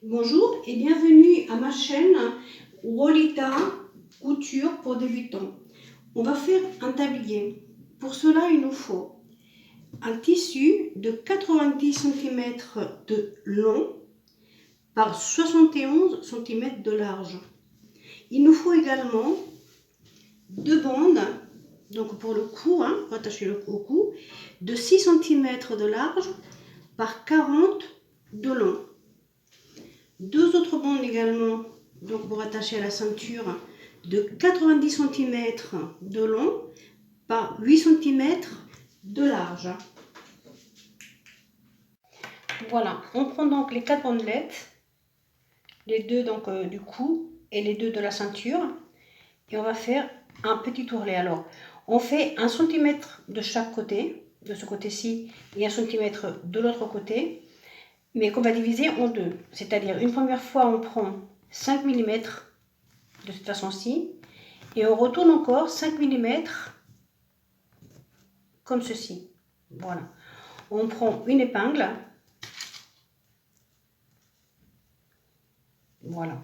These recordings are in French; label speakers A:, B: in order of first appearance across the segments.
A: Bonjour et bienvenue à ma chaîne Rolita Couture pour débutants. On va faire un tablier. Pour cela, il nous faut un tissu de 90 cm de long par 71 cm de large. Il nous faut également deux bandes, donc pour le cou, pour attacher au cou, de 6 cm de large par 40 de long. Deux autres bandes également, donc pour attacher à la ceinture, de 90 cm de long par 8 cm de large. Voilà, on prend donc les quatre bandelettes, les deux donc du cou et les deux de la ceinture, et on va faire un petit ourlet. Alors, on fait 1 cm de chaque côté, de ce côté-ci, et 1 cm de l'autre côté, mais qu'on va diviser en deux. C'est-à-dire, une première fois, on prend 5 mm de cette façon-ci, et on retourne encore 5 mm comme ceci. Voilà. On prend une épingle. Voilà.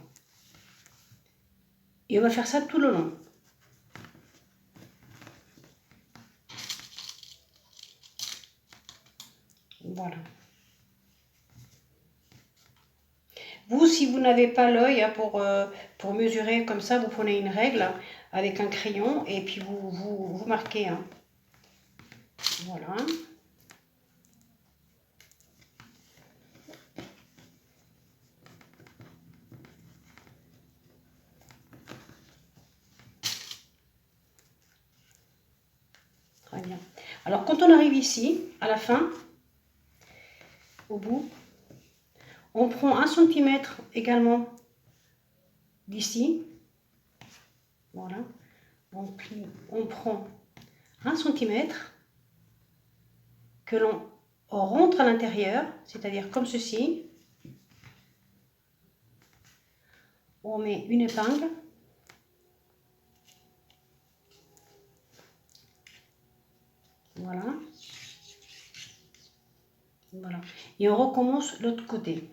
A: Et on va faire ça tout le long. Voilà. Vous, si vous n'avez pas l'œil pour mesurer comme ça, vous prenez une règle avec un crayon et puis vous marquez. Voilà. Très bien. Alors, quand on arrive ici, à la fin, au bout, on prend 1 cm également d'ici. Voilà. On prend 1 cm que l'on rentre à l'intérieur, c'est-à-dire comme ceci. On met une épingle. Voilà. Voilà. Et on recommence l'autre côté.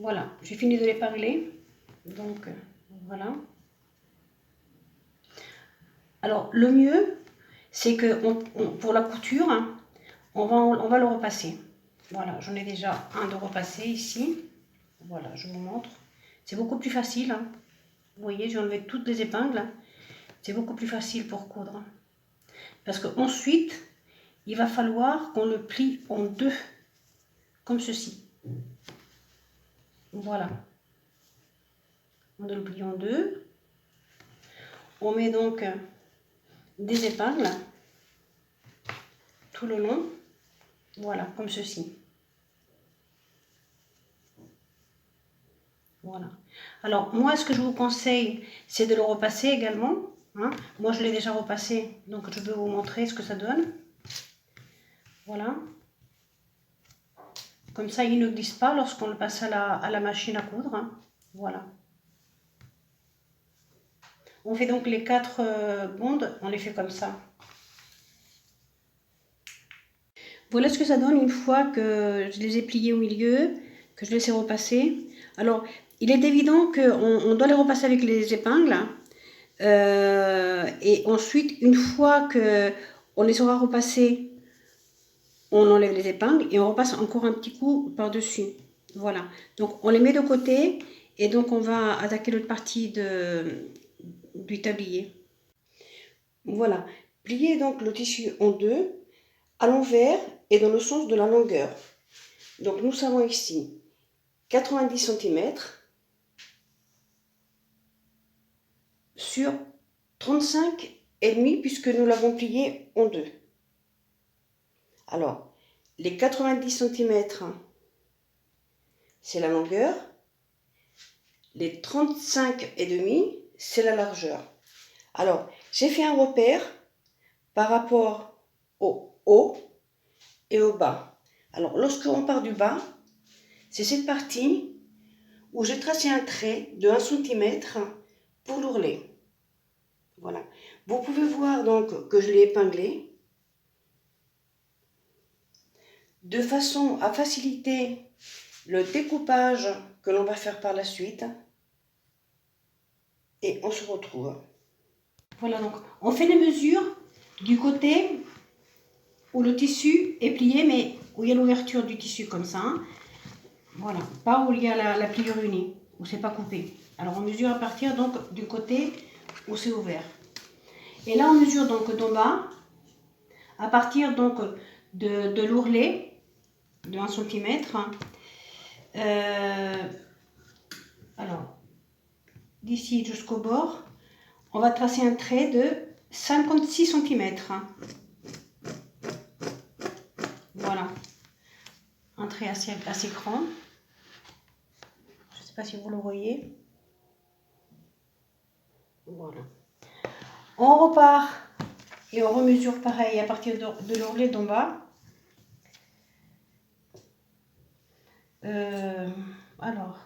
A: Voilà, j'ai fini de l'épingler. Donc, voilà. Alors, le mieux, c'est que pour la couture, on va le repasser. Voilà, j'en ai déjà un de repassé ici. Voilà, je vous montre. C'est beaucoup plus facile. Vous voyez, j'ai enlevé toutes les épingles. C'est beaucoup plus facile pour coudre. Parce qu'ensuite, il va falloir qu'on le plie en deux, comme ceci. Voilà. On le plie en deux. On met donc des épingles tout le long. Voilà, comme ceci. Voilà. Alors, moi, ce que je vous conseille, c'est de le repasser également. Moi, je l'ai déjà repassé, donc je peux vous montrer ce que ça donne. Voilà. Comme ça, il ne glisse pas lorsqu'on le passe à la machine à coudre. Voilà. On fait donc les quatre bandes, on les fait comme ça. Voilà ce que ça donne une fois que je les ai pliés au milieu, que je les ai repassés. Alors, il est évident qu'on doit les repasser avec les épingles. Et ensuite, une fois qu'on les aura repassés, on enlève les épingles et on repasse encore un petit coup par-dessus. Voilà. Donc, on les met de côté et donc on va attaquer l'autre partie du tablier. Voilà. Pliez donc le tissu en deux, à l'envers et dans le sens de la longueur. Donc, nous avons ici 90 cm sur 35,5 puisque nous l'avons plié en deux. Alors, les 90 cm, c'est la longueur. Les 35,5, c'est la largeur. Alors, j'ai fait un repère par rapport au haut et au bas. Alors, lorsqu'on part du bas, c'est cette partie où j'ai tracé un trait de 1 cm pour l'ourlet. Voilà. Vous pouvez voir donc que je l'ai épinglé. de façon à faciliter le découpage que l'on va faire par la suite. Et on se retrouve. Voilà, donc on fait les mesures du côté où le tissu est plié, mais où il y a l'ouverture du tissu comme ça. Hein. Voilà, pas où il y a la pliure unie, où c'est pas coupé. Alors on mesure à partir donc du côté où c'est ouvert. Et là on mesure donc d'en bas, à partir donc de l'ourlet, de 1 cm. Alors, d'ici jusqu'au bord, on va tracer un trait de 56 cm. Voilà, un trait assez grand. Je ne sais pas si vous le voyez. Voilà. On repart et on remesure pareil à partir de l'ourlet d'en bas. Alors,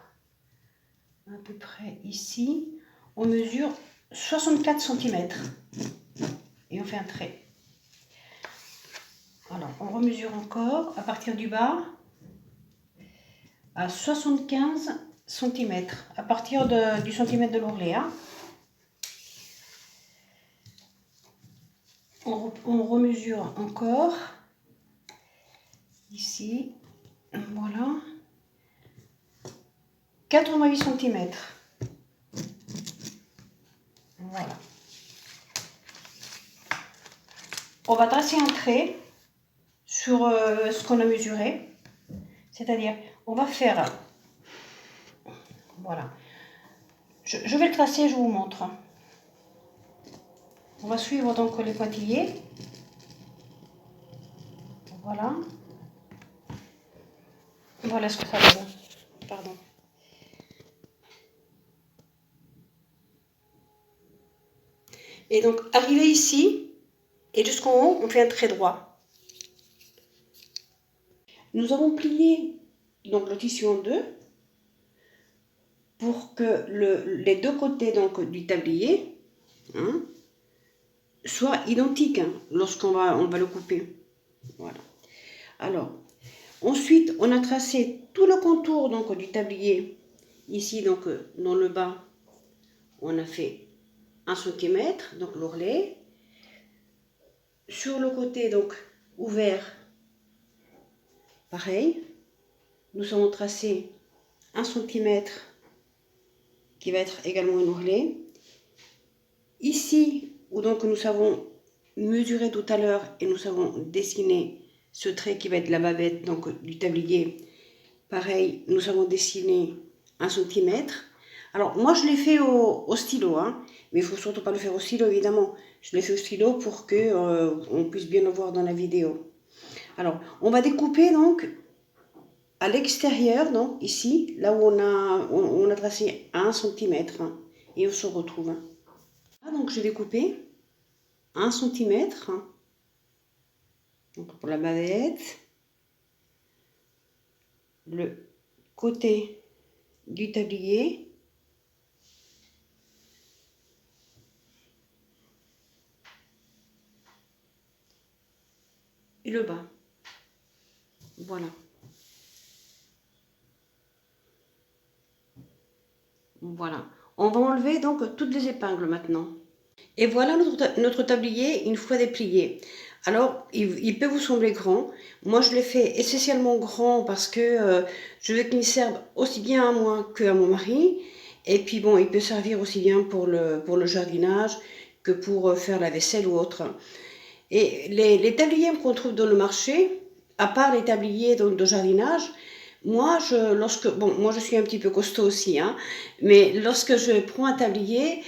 A: à peu près ici, on mesure 64 cm et on fait un trait. Alors, on remesure encore à partir du bas à 75 cm, à partir du centimètre de l'ourlet. Hein. On remesure encore ici, voilà, 88 cm. Voilà. On va tracer un trait sur ce qu'on a mesuré, c'est-à-dire on va faire, voilà, je vais le tracer, je vous montre. On va suivre donc les pointillés, voilà, voilà ce que ça donne, pardon. Et donc arrivé ici et jusqu'en haut, on fait un trait droit. Nous avons plié donc le tissu en deux pour que les deux côtés donc du tablier soient identiques lorsqu'on va le couper. Voilà. Alors, ensuite, on a tracé tout le contour donc du tablier. Ici, donc dans le bas, on a fait 1 cm, donc l'ourlet. Sur le côté donc ouvert, pareil. Nous avons tracé 1 cm qui va être également un ourlet. Ici, où donc nous avons mesuré tout à l'heure et nous avons dessiné ce trait qui va être la bavette donc du tablier, pareil, nous avons dessiné 1 cm. Alors moi je l'ai fait au stylo, hein, mais il ne faut surtout pas le faire au stylo évidemment. Je l'ai fait au stylo pour que on puisse bien le voir dans la vidéo. Alors on va découper donc à l'extérieur, donc ici, là où on a tracé 1 cm, hein, et on se retrouve. Hein. Donc j'ai découpé 1 cm donc pour la bavette, le côté du tablier, et le bas. Voilà. Voilà. On va enlever donc toutes les épingles maintenant. Et voilà notre tablier une fois déplié. Alors, il peut vous sembler grand. Moi, je l'ai fait essentiellement grand parce que je veux qu'il serve aussi bien à moi qu'à mon mari. Et puis bon, il peut servir aussi bien pour le jardinage que pour faire la vaisselle ou autre. Et les tabliers qu'on trouve dans le marché, à part les tabliers de jardinage, moi, moi je suis un petit peu costaud aussi, hein, mais lorsque je prends un tablier,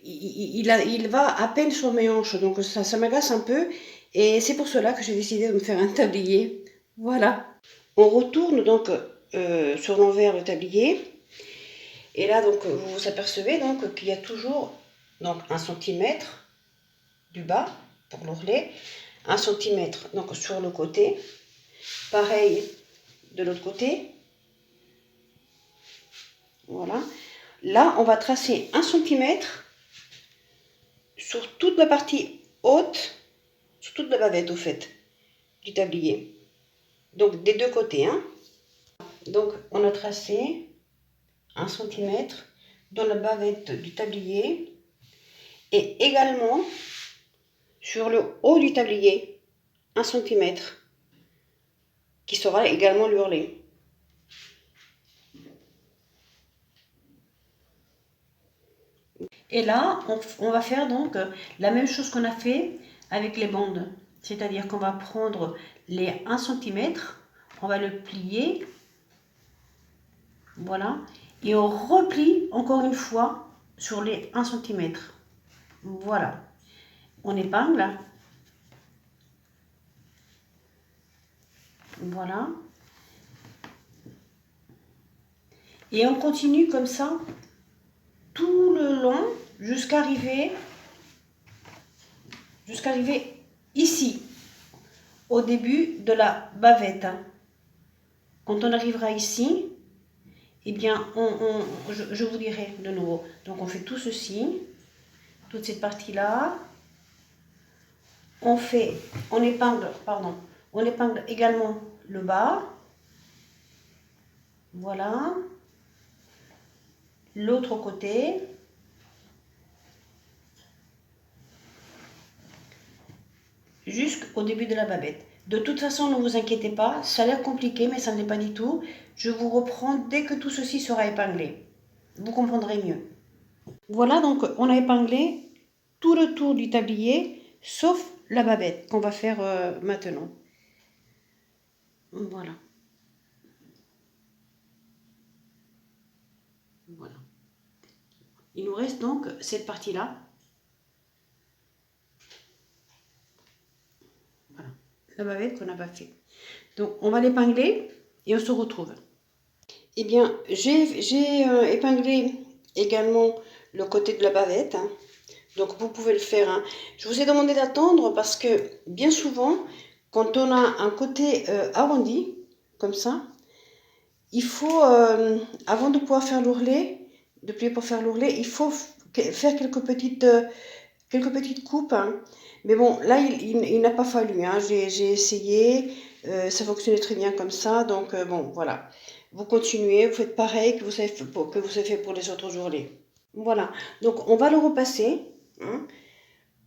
A: il va à peine sur mes hanches, donc ça m'agace un peu, et c'est pour cela que j'ai décidé de me faire un tablier. Voilà. On retourne donc sur l'envers le tablier, et là donc vous vous apercevez donc qu'il y a toujours donc 1 cm du bas pour l'ourlet, 1 cm donc sur le côté, pareil de l'autre côté. Voilà. Là, on va tracer 1 cm sur toute la partie haute, sur toute la bavette au fait, du tablier. Donc des deux côtés, hein. Donc on a tracé 1 cm dans la bavette du tablier et également sur le haut du tablier 1 cm qui sera également l'ourlet. Et là, on va faire donc la même chose qu'on a fait avec les bandes. C'est-à-dire qu'on va prendre les 1 cm, on va le plier, voilà, et on replie encore une fois sur les 1 cm. Voilà, on épingle, voilà, et on continue comme ça tout le long jusqu'à arriver ici, au début de la bavette. Quand on arrivera ici, eh bien, je vous dirai de nouveau. Donc, on fait tout ceci, toute cette partie-là. On épingle également le bas. Voilà. L'autre côté. Jusqu'au début de la bavette. De toute façon, ne vous inquiétez pas, ça a l'air compliqué, mais ça ne l'est pas du tout. Je vous reprends dès que tout ceci sera épinglé. Vous comprendrez mieux. Voilà, donc on a épinglé tout le tour du tablier, sauf la bavette qu'on va faire maintenant. Voilà. Voilà. Il nous reste donc cette partie-là. Voilà, la bavette qu'on n'a pas fait. Donc on va l'épingler et on se retrouve. Eh bien, j'ai épinglé également le côté de la bavette. Hein. Donc vous pouvez le faire. Hein. Je vous ai demandé d'attendre parce que bien souvent, quand on a un côté arrondi, comme ça, il faut, avant de pouvoir faire l'ourlet, de plier pour faire l'ourlet, il faut faire quelques petites coupes. Hein. Mais bon, là, il n'a pas fallu. Hein. J'ai essayé, ça fonctionnait très bien comme ça. Donc bon, voilà. Vous continuez, vous faites pareil que vous avez fait pour les autres ourlets. Voilà. Donc on va le repasser. Hein,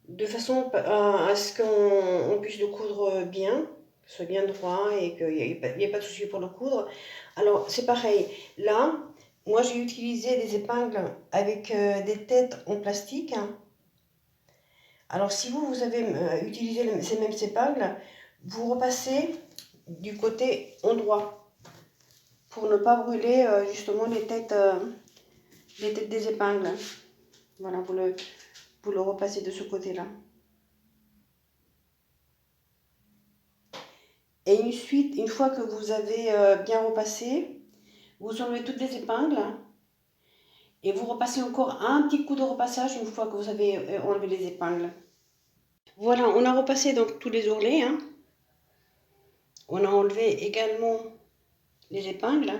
A: de façon à ce qu'on puisse le coudre bien, que ce soit bien droit et qu'il n'y ait pas de souci pour le coudre. Alors c'est pareil, là, moi j'ai utilisé des épingles avec des têtes en plastique. Hein. Alors si vous avez utilisé ces mêmes épingles, vous repassez du côté endroit pour ne pas brûler justement les têtes des épingles. Voilà, vous le repassez de ce côté-là. Et ensuite, une fois que vous avez bien repassé, vous enlevez toutes les épingles et vous repassez encore un petit coup de repassage une fois que vous avez enlevé les épingles. Voilà, on a repassé donc tous les ourlets. Hein. On a enlevé également les épingles.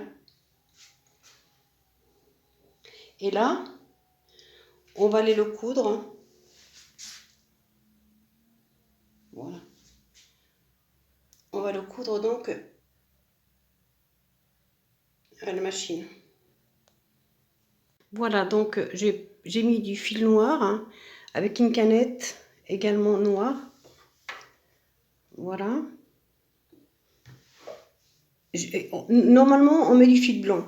A: Et là, on va aller le coudre. Voilà. On va le coudre donc à la machine. Voilà, donc j'ai mis du fil noir hein, avec une canette également noire. Voilà. Normalement, on met du fil blanc.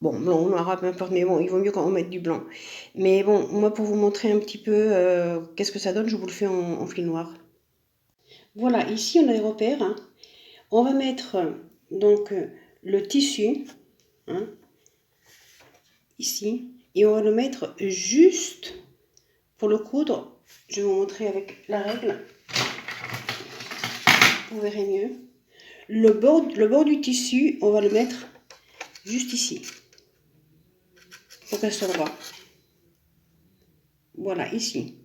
A: Bon, blanc ou noir, peu importe, mais bon, il vaut mieux quand on mette du blanc. Mais bon, moi, pour vous montrer un petit peu qu'est-ce que ça donne, je vous le fais en fil noir. Voilà, ici, on a les repères. Hein. On va mettre donc le tissu, hein, ici, et on va le mettre juste pour le coudre. Je vais vous montrer avec la règle. Vous verrez mieux. Le bord du tissu, on va le mettre juste ici. Pour qu'elle soit droite. Voilà, ici.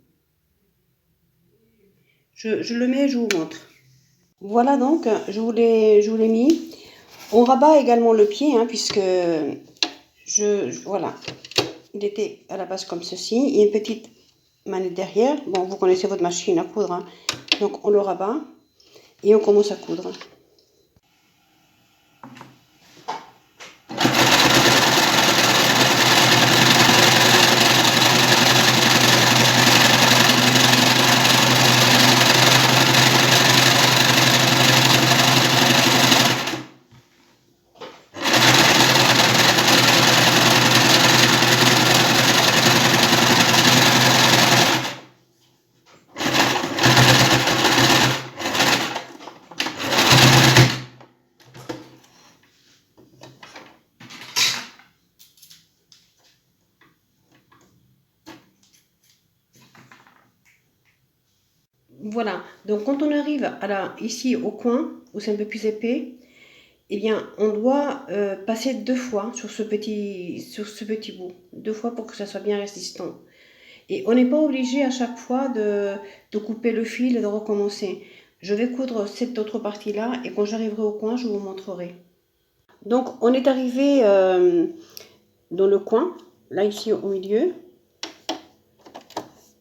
A: Je le mets et je vous montre. Voilà donc, je vous l'ai mis. On rabat également le pied, hein, puisque voilà. Il était à la base comme ceci. Il y a une petite manette derrière. Bon, vous connaissez votre machine à coudre. Hein. Donc on le rabat et on commence à coudre. Donc quand on arrive ici au coin, où c'est un peu plus épais, eh bien on doit passer 2 fois sur ce petit bout. 2 fois pour que ça soit bien résistant. Et on n'est pas obligé à chaque fois de couper le fil et de recommencer. Je vais coudre cette autre partie-là et quand j'arriverai au coin, je vous montrerai. Donc on est arrivé dans le coin, là ici au milieu.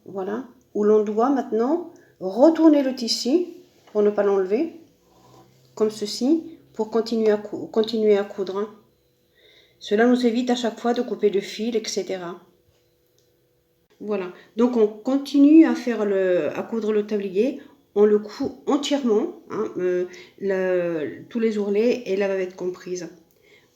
A: Voilà, où l'on doit maintenant retourner le tissu pour ne pas l'enlever, comme ceci, pour continuer à coudre. Cela nous évite à chaque fois de couper le fil, etc. Voilà, donc on continue à coudre le tablier, on le coud entièrement, hein, tous les ourlets et la bavette comprise.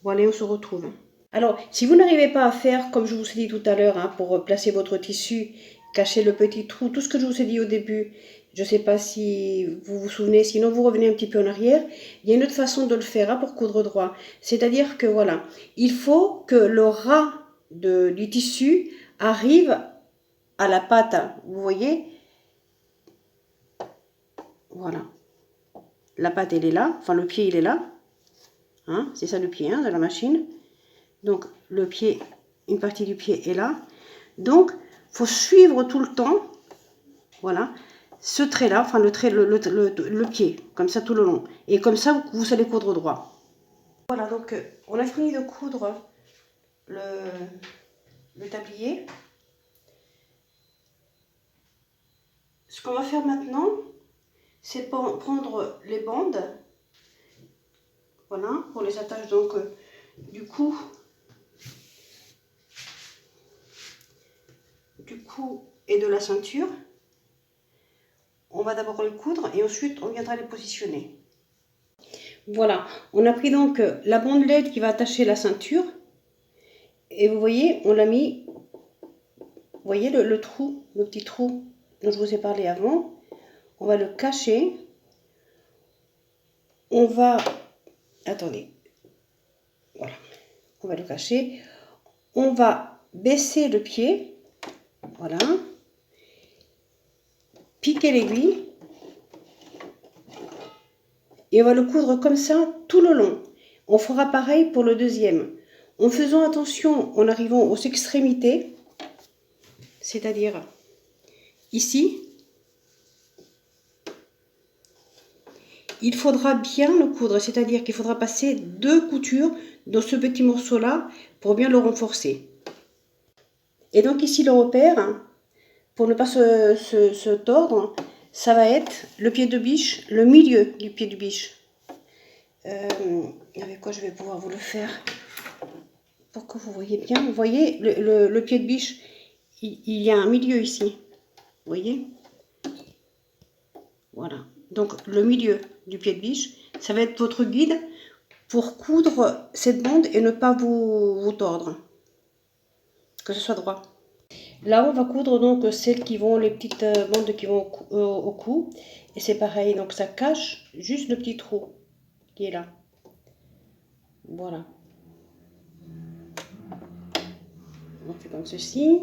A: Voilà, on se retrouve. Alors, si vous n'arrivez pas à faire, comme je vous ai dit tout à l'heure, hein, pour placer votre tissu, cacher le petit trou, tout ce que je vous ai dit au début, je ne sais pas si vous vous souvenez, sinon vous revenez un petit peu en arrière. Il y a une autre façon de le faire, hein, pour coudre droit. C'est-à-dire que voilà, il faut que le ras du tissu arrive à la pâte, vous voyez. Voilà. La pâte, elle est là, enfin le pied, il est là. Hein, c'est ça le pied, hein, de la machine. Donc le pied, une partie du pied est là. Donc, faut suivre tout le temps, voilà, ce trait-là, enfin le trait, le pied, comme ça tout le long. Et comme ça, vous allez coudre droit. Voilà, donc on a fini de coudre le tablier. Ce qu'on va faire maintenant, c'est prendre les bandes, voilà, pour les attaches donc du cou et de la ceinture. On va d'abord les coudre et ensuite on viendra les positionner. Voilà, on a pris donc la bandelette qui va attacher la ceinture et vous voyez, on l'a mis, vous voyez le trou, le petit trou dont je vous ai parlé avant. On va le cacher. On va, attendez, voilà, on va le cacher. On va baisser le pied, voilà, piquer l'aiguille et on va le coudre comme ça tout le long. On fera pareil pour le deuxième, en faisant attention en arrivant aux extrémités, c'est-à-dire ici. Il faudra bien le coudre, c'est-à-dire qu'il faudra passer 2 coutures dans ce petit morceau-là pour bien le renforcer. Et donc ici le repère, pour ne pas se tordre, ça va être le pied de biche, le milieu du pied de biche. Avec quoi je vais pouvoir vous le faire pour que vous voyez bien. Vous voyez, le pied de biche, il y a un milieu ici. Vous voyez? Voilà. Donc le milieu du pied de biche, ça va être votre guide pour coudre cette bande et ne pas vous tordre. Que ce soit droit. Là, on va coudre donc celles qui vont, les petites bandes qui vont au cou. Et c'est pareil, donc ça cache juste le petit trou qui est là. Voilà. On fait comme ceci.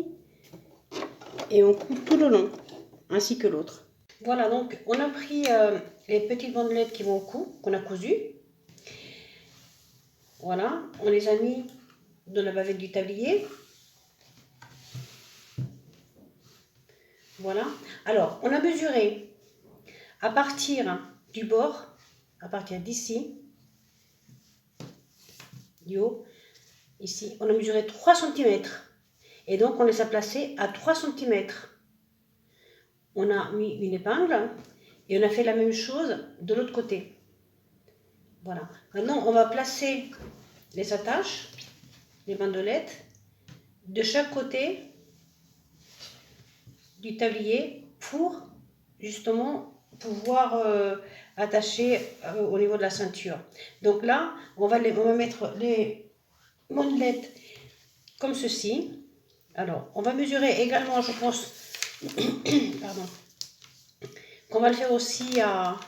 A: Et on coud tout le long, ainsi que l'autre. Voilà, donc on a pris les petites bandelettes qui vont au cou, qu'on a cousues. Voilà, on les a mis dans la bavette du tablier. Voilà. Alors, on a mesuré à partir du bord, à partir d'ici, du haut, ici, on a mesuré 3 cm. Et donc, on les a placés à 3 cm. On a mis une épingle et on a fait la même chose de l'autre côté. Voilà. Maintenant, on va placer les attaches, les bandelettes, de chaque côté du tablier pour justement pouvoir attacher au niveau de la ceinture. Donc là, on va mettre les bandelettes comme ceci. Alors, on va mesurer également, je pense, pardon, qu'on va le faire aussi à...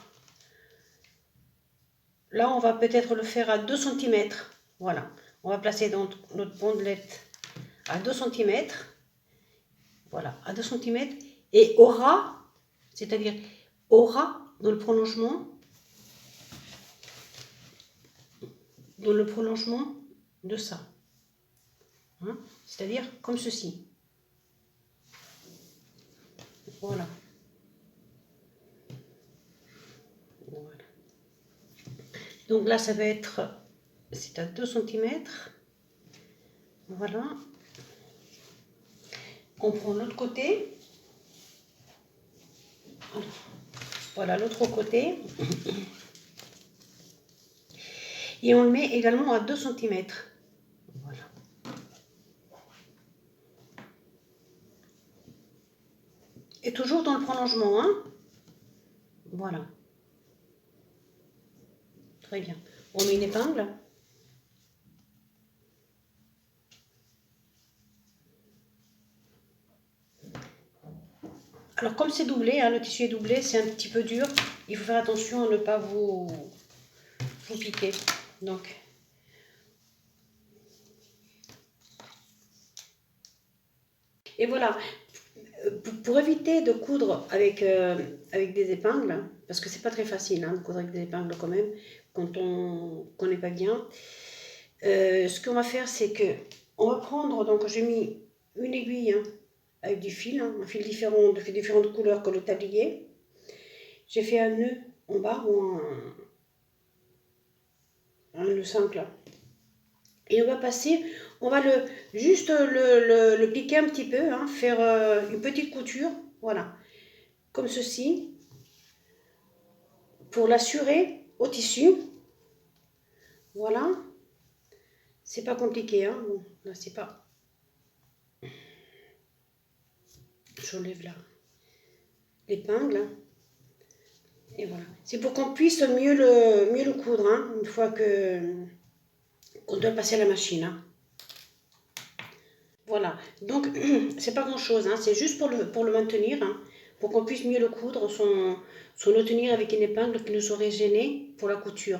A: Là, on va peut-être le faire à 2 cm. Voilà, on va placer donc notre bandelette à 2 cm. Voilà, à 2 cm. Et au ras, c'est-à-dire aura dans le prolongement de ça. Hein? C'est-à-dire comme ceci. Voilà. Voilà. Donc là, ça va être, c'est à 2 cm. Voilà. On prend l'autre côté. Voilà l'autre côté. Et on le met également à 2 cm. Voilà. Et toujours dans le prolongement, hein. Voilà. Très bien. On met une épingle. Alors comme c'est doublé, hein, le tissu est doublé, c'est un petit peu dur. Il faut faire attention à ne pas vous piquer. Donc, et voilà. Pour éviter de coudre avec des épingles, parce que c'est pas très facile hein, de coudre avec des épingles quand même, quand on ne connaît pas bien. Ce qu'on va faire, c'est que on va prendre, donc j'ai mis une aiguille hein, avec du fil, hein, un fil différent, de différentes couleurs que le tablier. J'ai fait un nœud en bas ou un nœud simple. Et on va passer, on va juste le piquer un petit peu, hein, faire une petite couture, voilà, comme ceci, pour l'assurer au tissu. Voilà, c'est pas compliqué, hein, bon, là c'est pas, j'enlève là l'épingle, et voilà. C'est pour qu'on puisse mieux le coudre, hein, une fois qu'on doit passer à la machine, hein. Voilà, donc c'est pas grand chose, hein, c'est juste pour le maintenir, hein, pour qu'on puisse mieux le coudre, sans le tenir avec une épingle qui nous aurait gêné pour la couture.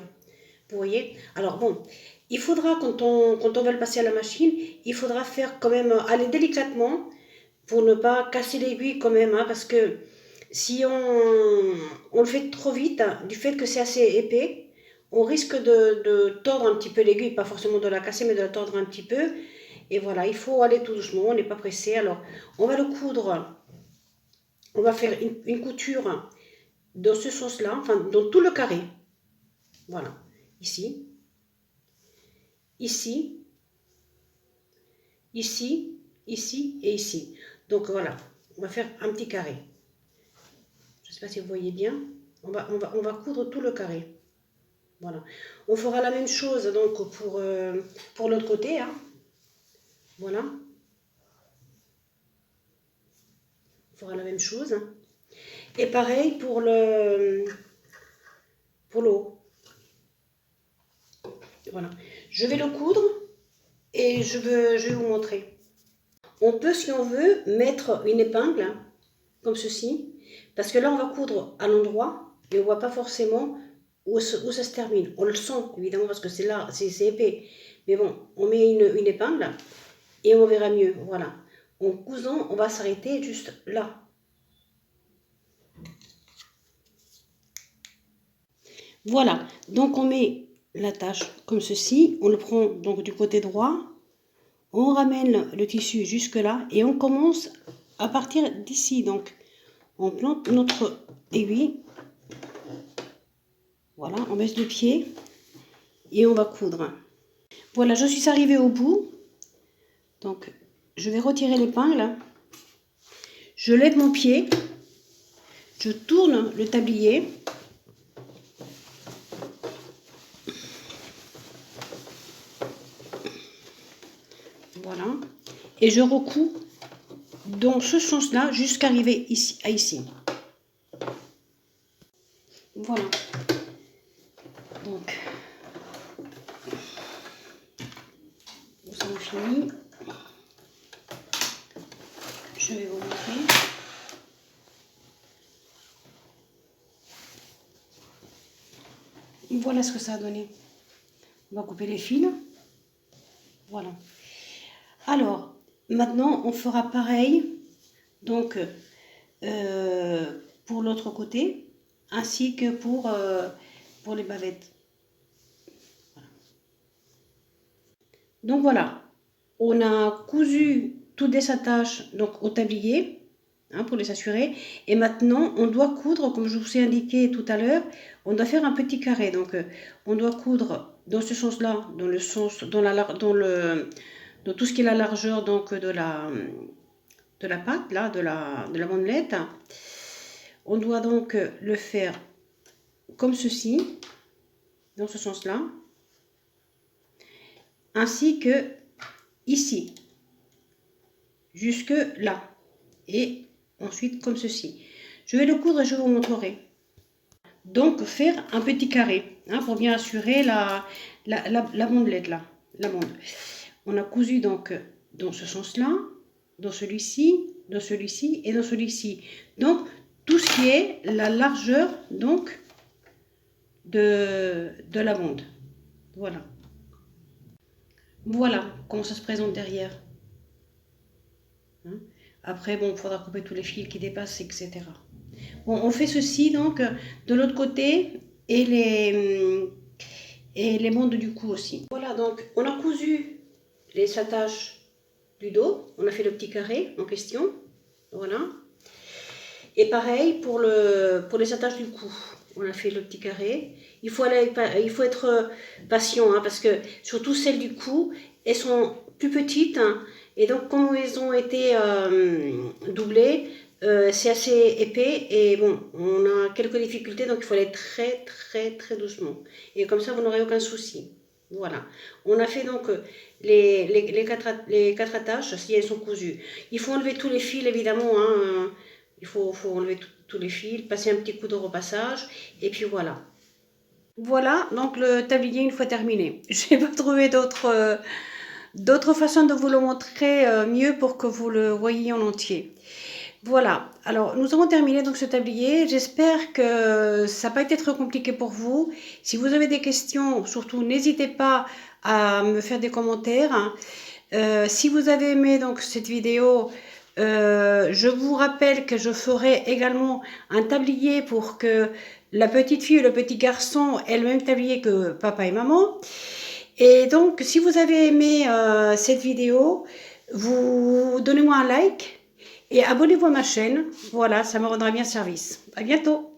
A: Vous voyez? Alors bon, il faudra, quand on va le passer à la machine, il faudra faire quand même, aller délicatement, pour ne pas casser l'aiguille quand même, hein, parce que si on le fait trop vite, hein, du fait que c'est assez épais, on risque de tordre un petit peu l'aiguille, pas forcément de la casser, mais de la tordre un petit peu. Et voilà, il faut aller tout doucement, on n'est pas pressé. Alors, on va le coudre, on va faire une couture dans ce sens-là, enfin dans tout le carré. Voilà, ici, ici, ici, ici et ici. Donc voilà, on va faire un petit carré. Je ne sais pas si vous voyez bien. On va coudre tout le carré. Voilà. On fera la même chose donc pour l'autre côté, hein. Voilà. On fera la même chose. Et pareil pour le haut. Voilà. Je vais le coudre et je vais vous montrer. On peut, si on veut, mettre une épingle, hein, comme ceci, parce que là, on va coudre à l'endroit et on ne voit pas forcément où ça se termine. On le sent, évidemment, parce que c'est là, c'est épais. Mais bon, on met une épingle et on verra mieux. Voilà. En cousant, on va s'arrêter juste là. Voilà. Donc, on met l'attache comme ceci. On le prend donc du côté droit. On ramène le tissu jusque là et on commence à partir d'ici. Donc, on plante notre aiguille. Voilà, on baisse le pied et on va coudre. Voilà, je suis arrivée au bout. Donc, je vais retirer l'épingle. Je lève mon pied. Je tourne le tablier. Voilà. Et je recouds dans ce sens-là jusqu'à arriver ici, à ici. Voilà. Donc, nous sommes finis. Je vais vous montrer. Voilà ce que ça a donné. On va couper les fils. Voilà. Alors, maintenant, on fera pareil. Donc, pour l'autre côté. ainsi que pour les bavettes. Voilà. Donc voilà, on a cousu toutes les attaches donc, au tablier, hein, pour les assurer. Et maintenant, on doit coudre, comme je vous ai indiqué tout à l'heure, on doit faire un petit carré. Donc, on doit coudre dans ce sens-là, dans le sens, dans tout ce qui est la largeur donc, de la patte, là, de la bandelette. On doit donc le faire comme ceci, dans ce sens-là, ainsi que ici, jusque là, et ensuite comme ceci. Je vais le coudre et je vous montrerai. Donc faire un petit carré, hein, pour bien assurer la bandelette là, la bande. On a cousu donc dans ce sens-là, dans celui-ci et dans celui-ci. Donc tout ce qui est la largeur donc de la bande. Voilà. Voilà comment ça se présente derrière. Hein? Après, bon, il faudra couper tous les fils qui dépassent, etc. Bon, on fait ceci donc de l'autre côté et les bandes du cou aussi. Voilà, donc on a cousu les attaches du dos. On a fait le petit carré en question. Voilà. Et pareil pour les attaches du cou. On a fait le petit carré. Il faut être patient, hein, parce que surtout celles du cou, elles sont plus petites. Hein, et donc, comme elles ont été doublées, c'est assez épais. Et bon, on a quelques difficultés, donc il faut aller très, très, très doucement. Et comme ça, vous n'aurez aucun souci. Voilà. On a fait donc les quatre attaches, si elles sont cousues. Il faut enlever tous les fils, évidemment. Hein, il faut enlever tous les fils, passer un petit coup de repassage, et puis voilà. Voilà, donc le tablier une fois terminé. Je n'ai pas trouvé d'autres façons de vous le montrer mieux pour que vous le voyiez en entier. Voilà, alors nous avons terminé donc ce tablier. J'espère que ça n'a pas été trop compliqué pour vous. Si vous avez des questions, surtout n'hésitez pas à me faire des commentaires. Si vous avez aimé donc cette vidéo, je vous rappelle que je ferai également un tablier pour que la petite fille et le petit garçon aient le même tablier que papa et maman. Et donc, si vous avez aimé cette vidéo, vous donnez-moi un like et abonnez-vous à ma chaîne. Voilà, ça me rendra bien service. À bientôt!